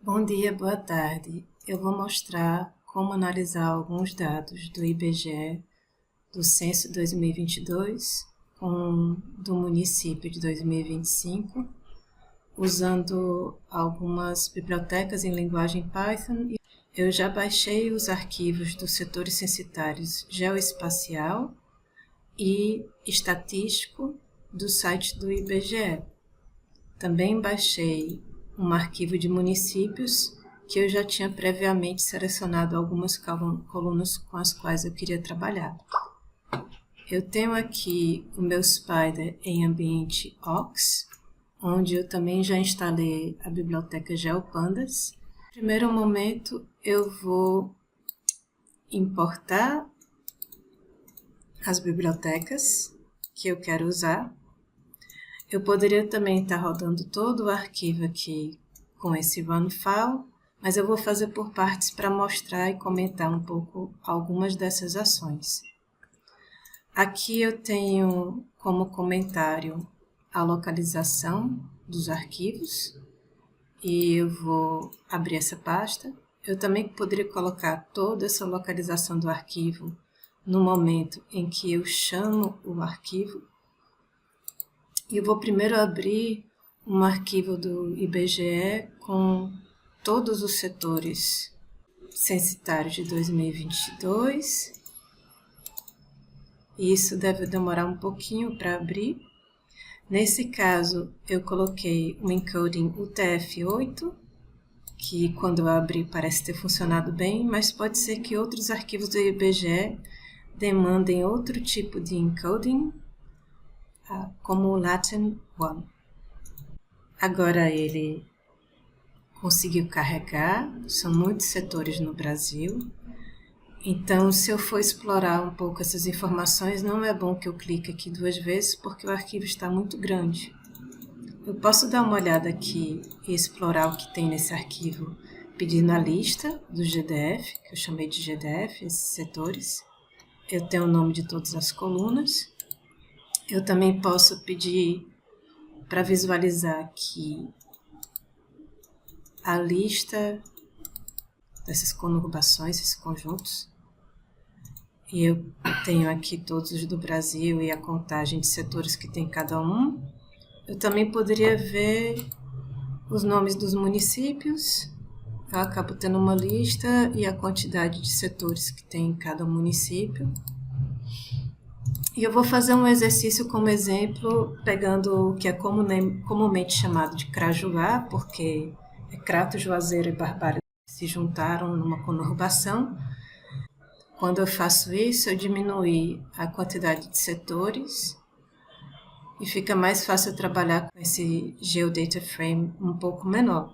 Bom dia, boa tarde. Eu vou mostrar como analisar alguns dados do IBGE do Censo 2022 do município de 2025, usando algumas bibliotecas em linguagem Python. Eu já baixei os arquivos dos setores censitários geoespacial e estatístico do site do IBGE. Também baixei um arquivo de municípios que eu já tinha previamente selecionado algumas colunas com as quais eu queria trabalhar. Eu tenho aqui o meu Spider em ambiente Ox, onde eu também já instalei a biblioteca GeoPandas. No primeiro momento, eu vou importar as bibliotecas que eu quero usar. Eu poderia também estar rodando todo o arquivo aqui com esse run file, mas eu vou fazer por partes para mostrar e comentar um pouco algumas dessas ações. Aqui eu tenho como comentário a localização dos arquivos e eu vou abrir essa pasta. Eu também poderia colocar toda essa localização do arquivo no momento em que eu chamo o arquivo. E eu vou primeiro abrir um arquivo do IBGE com todos os setores censitários de 2022. E isso deve demorar um pouquinho para abrir. Nesse caso, eu coloquei um encoding UTF-8, que quando eu abri parece ter funcionado bem, mas pode ser que outros arquivos do IBGE demandem outro tipo de encoding, como o Latin 1. Agora ele conseguiu carregar, são muitos setores no Brasil, então se eu for explorar um pouco essas informações, não é bom que eu clique aqui 2 vezes, porque o arquivo está muito grande. Eu posso dar uma olhada aqui e explorar o que tem nesse arquivo, pedindo a lista do GDF, que eu chamei de GDF, esses setores. Eu tenho o nome de todas as colunas. Eu também posso pedir para visualizar aqui a lista dessas conurbações, esses conjuntos. E eu tenho aqui todos os do Brasil e a contagem de setores que tem cada um. Eu também poderia ver os nomes dos municípios. Eu acabo tendo uma lista e a quantidade de setores que tem em cada município. E eu vou fazer um exercício como exemplo, pegando o que é comumente chamado de Crajuá, porque Crato, Juazeiro e Barbalha se juntaram numa conurbação. Quando eu faço isso, eu diminuo a quantidade de setores e fica mais fácil trabalhar com esse Geodata Frame um pouco menor.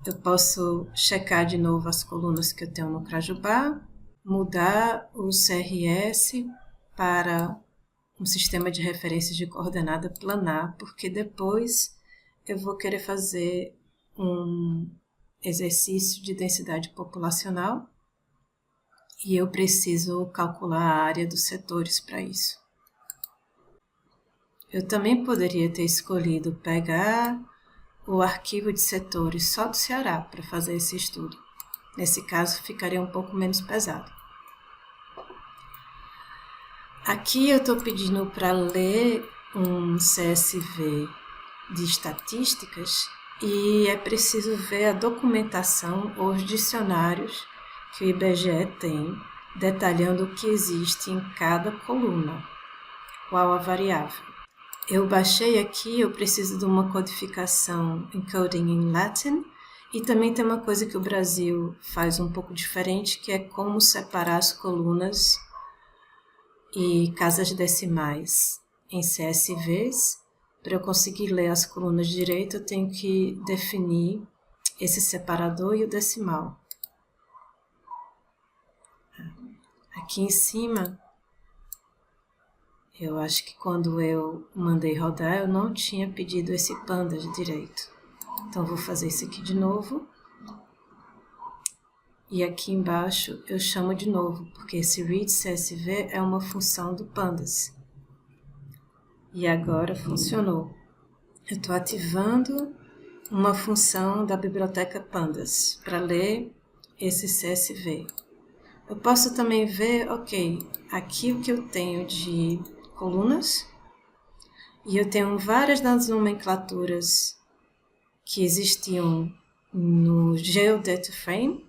Eu posso checar de novo as colunas que eu tenho no Crajubá, mudar o CRS para um sistema de referência de coordenada planar, porque depois eu vou querer fazer um exercício de densidade populacional e eu preciso calcular a área dos setores para isso. Eu também poderia ter escolhido pegar o arquivo de setores só do Ceará para fazer esse estudo. Nesse caso, ficaria um pouco menos pesado. Aqui eu estou pedindo para ler um CSV de estatísticas e é preciso ver a documentação ou os dicionários que o IBGE tem, detalhando o que existe em cada coluna, qual a variável. Eu baixei aqui, eu preciso de uma codificação encoding em Latin, e também tem uma coisa que o Brasil faz um pouco diferente, que é como separar as colunas e casas decimais em CSVs. Para eu conseguir ler as colunas direito, eu tenho que definir esse separador e o decimal. Aqui em cima, eu acho que quando eu mandei rodar, eu não tinha pedido esse pandas direito. Então, vou fazer isso aqui de novo. E aqui embaixo eu chamo de novo, porque esse read CSV é uma função do pandas. E agora funcionou. Eu estou ativando uma função da biblioteca Pandas para ler esse CSV. Eu posso também ver, ok, aqui o que eu tenho de colunas, e eu tenho várias das nomenclaturas que existiam no GeoDataFrame,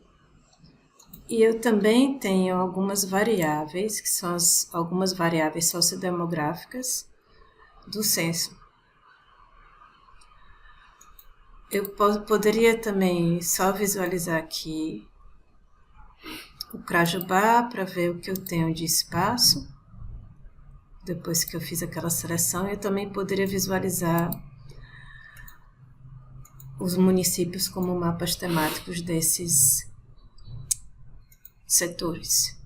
e eu também tenho algumas variáveis, que são algumas variáveis sociodemográficas do censo. Eu poderia também só visualizar aqui o Crajubá para ver o que eu tenho de espaço. Depois que eu fiz aquela seleção, eu também poderia visualizar os municípios como mapas temáticos desses setores.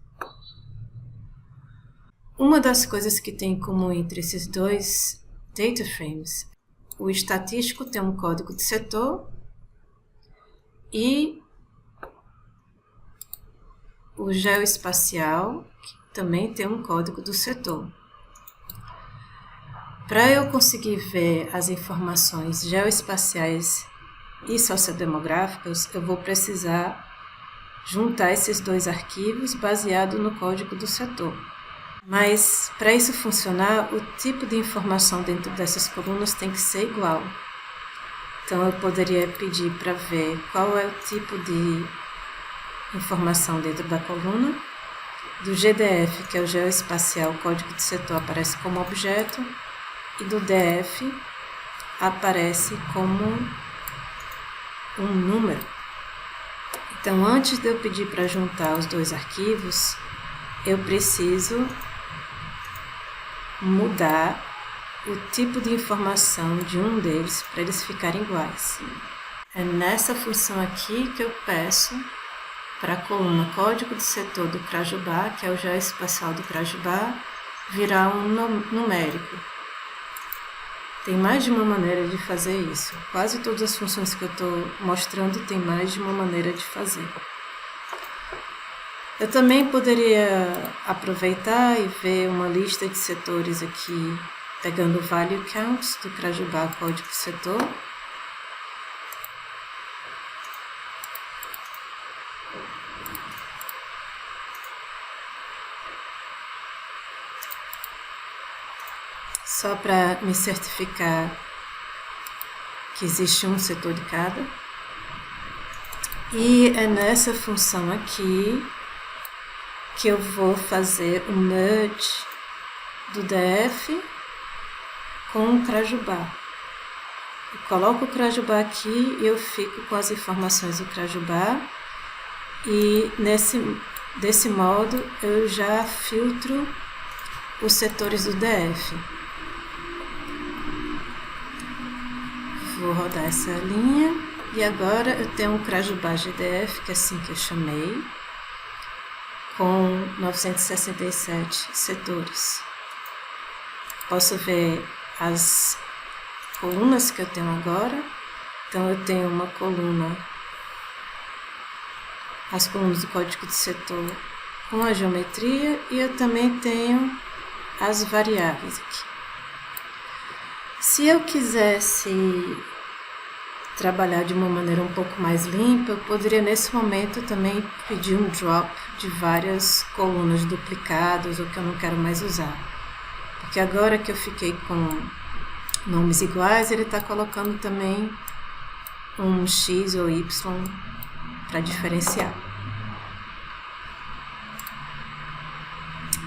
Uma das coisas que tem em comum entre esses dois data frames, o estatístico tem um código de setor e o geoespacial também tem um código do setor. Para eu conseguir ver as informações geoespaciais e sociodemográficas, eu vou precisar juntar esses dois arquivos baseado no código do setor. Mas, para isso funcionar, o tipo de informação dentro dessas colunas tem que ser igual. Então, eu poderia pedir para ver qual é o tipo de informação dentro da coluna. Do GDF, que é o geoespacial, o código de setor aparece como objeto, e do DF aparece como um número. Então, antes de eu pedir para juntar os dois arquivos, eu preciso mudar o tipo de informação de um deles para eles ficarem iguais. É nessa função aqui que eu peço para a coluna código de setor do Crajubá, que é o geoespacial do Crajubá, virar um numérico. Tem mais de uma maneira de fazer isso. Quase todas as funções que eu estou mostrando tem mais de uma maneira de fazer. Eu também poderia aproveitar e ver uma lista de setores aqui, pegando o Value Counts do Crajubá código setor. Só para me certificar que existe um setor de cada. E é nessa função aqui que eu vou fazer o merge do DF com o Crajubá. Eu coloco o Crajubá aqui e eu fico com as informações do Crajubá, e desse modo eu já filtro os setores do DF. Vou rodar essa linha e agora eu tenho um Crajubá GDF, que é assim que eu chamei, com 967 setores. Posso ver as colunas que eu tenho agora. Então, eu tenho uma coluna, as colunas do código de setor com a geometria, e eu também tenho as variáveis aqui. Se eu quisesse trabalhar de uma maneira um pouco mais limpa, eu poderia nesse momento também pedir um drop de várias colunas duplicadas ou que eu não quero mais usar. Porque agora que eu fiquei com nomes iguais, ele está colocando também um X ou Y para diferenciar.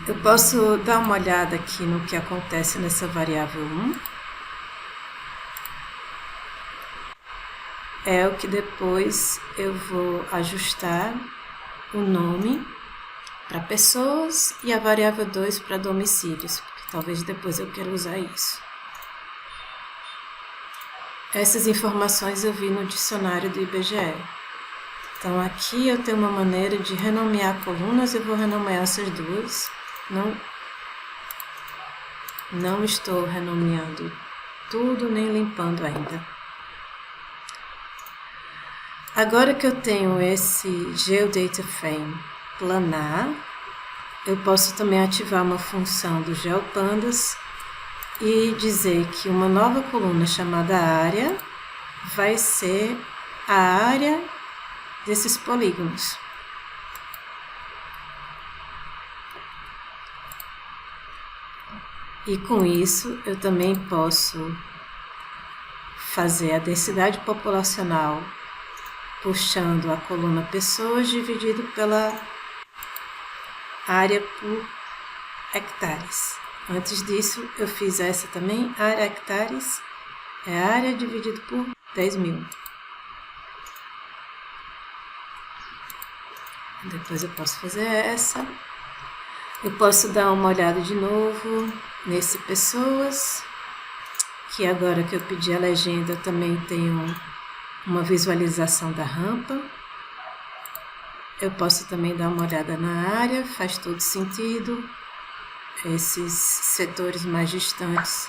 Eu posso dar uma olhada aqui no que acontece nessa variável 1. É o que depois eu vou ajustar o nome para pessoas e a variável 2 para domicílios, porque talvez depois eu queira usar isso. Essas informações eu vi no dicionário do IBGE. Então aqui eu tenho uma maneira de renomear colunas, eu vou renomear essas duas. Não estou renomeando tudo nem limpando ainda. Agora que eu tenho esse GeoDataFrame planar, eu posso também ativar uma função do GeoPandas e dizer que uma nova coluna chamada área vai ser a área desses polígonos. E com isso eu também posso fazer a densidade populacional puxando a coluna pessoas dividido pela área por hectares. Antes disso eu fiz essa também, área hectares é área dividido por 10.000. Depois eu posso fazer essa. Eu posso dar uma olhada de novo nesse pessoas, que agora que eu pedi a legenda eu também tenho uma visualização da rampa. Eu posso também dar uma olhada na área, faz todo sentido. Esses setores mais distantes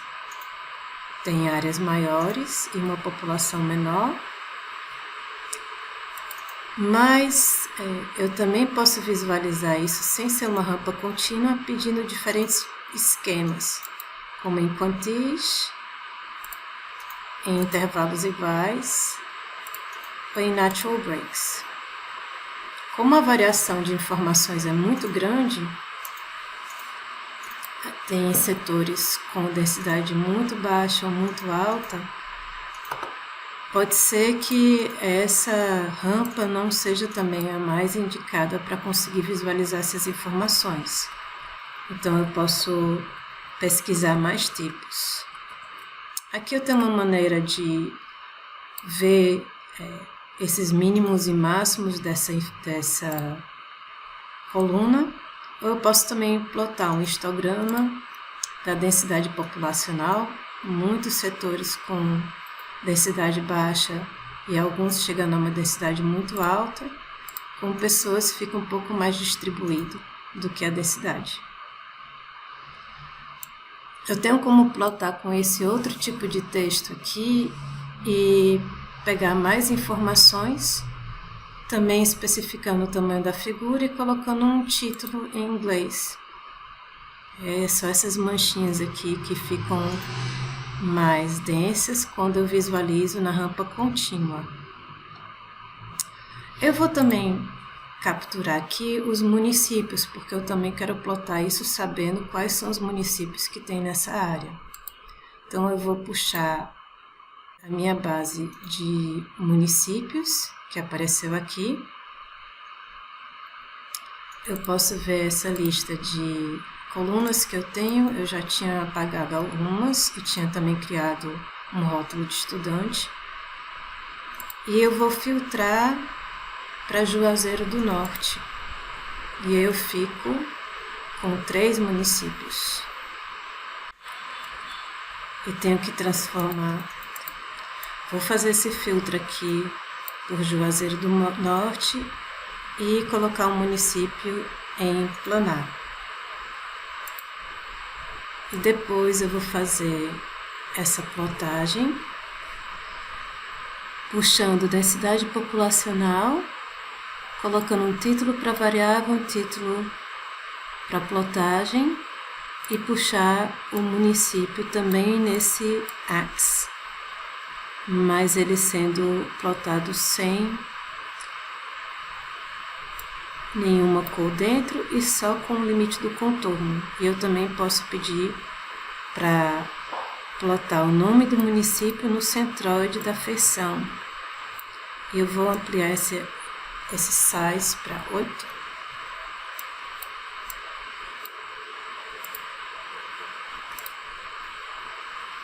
têm áreas maiores e uma população menor. Mas eu também posso visualizar isso sem ser uma rampa contínua, pedindo diferentes esquemas, como em quantis, em intervalos iguais ou em natural breaks. Como a variação de informações é muito grande, tem setores com densidade muito baixa ou muito alta, pode ser que essa rampa não seja também a mais indicada para conseguir visualizar essas informações. Então eu posso pesquisar mais tipos. Aqui eu tenho uma maneira de ver esses mínimos e máximos dessa coluna. Ou eu posso também plotar um histograma da densidade populacional, muitos setores com densidade baixa e alguns chegando a uma densidade muito alta, com pessoas que ficam um pouco mais distribuído do que a densidade. Eu tenho como plotar com esse outro tipo de texto aqui e pegar mais informações, também especificando o tamanho da figura e colocando um título em inglês. São essas manchinhas aqui que ficam mais densas quando eu visualizo na rampa contínua. Eu vou também capturar aqui os municípios, porque eu também quero plotar isso sabendo quais são os municípios que tem nessa área. Então eu vou puxar a minha base de municípios, que apareceu aqui. Eu posso ver essa lista de colunas que eu tenho, eu já tinha apagado algumas e tinha também criado um rótulo de estudante. E eu vou filtrar para Juazeiro do Norte. E eu fico com 3 municípios. E tenho que transformar. Vou fazer esse filtro aqui por Juazeiro do Norte e colocar um município em planar. E depois eu vou fazer essa plotagem, puxando densidade populacional, colocando um título para variável, um título para plotagem e puxar o município também nesse axis, mas ele sendo plotado sem nenhuma cor dentro e só com o limite do contorno. E eu também posso pedir para plotar o nome do município no centroide da feição. Eu vou ampliar esse size para 8.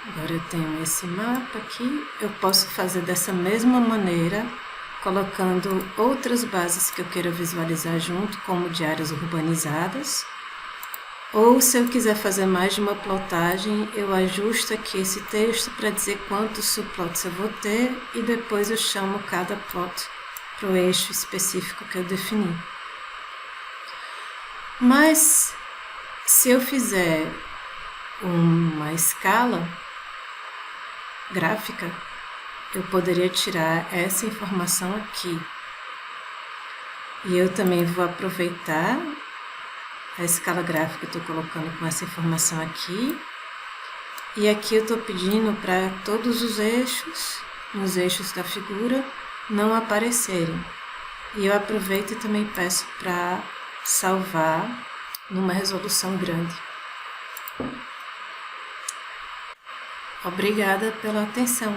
Agora eu tenho esse mapa aqui. Eu posso fazer dessa mesma maneira, colocando outras bases que eu queira visualizar junto, como de áreas urbanizadas. Ou se eu quiser fazer mais de uma plotagem, eu ajusto aqui esse texto para dizer quantos subplots eu vou ter e depois eu chamo cada plot para o eixo específico que eu defini. Mas se eu fizer uma escala gráfica, eu poderia tirar essa informação aqui. E eu também vou aproveitar a escala gráfica que eu estou colocando com essa informação aqui. E aqui eu estou pedindo para todos os eixos nos eixos da figura não aparecerem. E eu aproveito e também peço para salvar numa resolução grande. Obrigada pela atenção.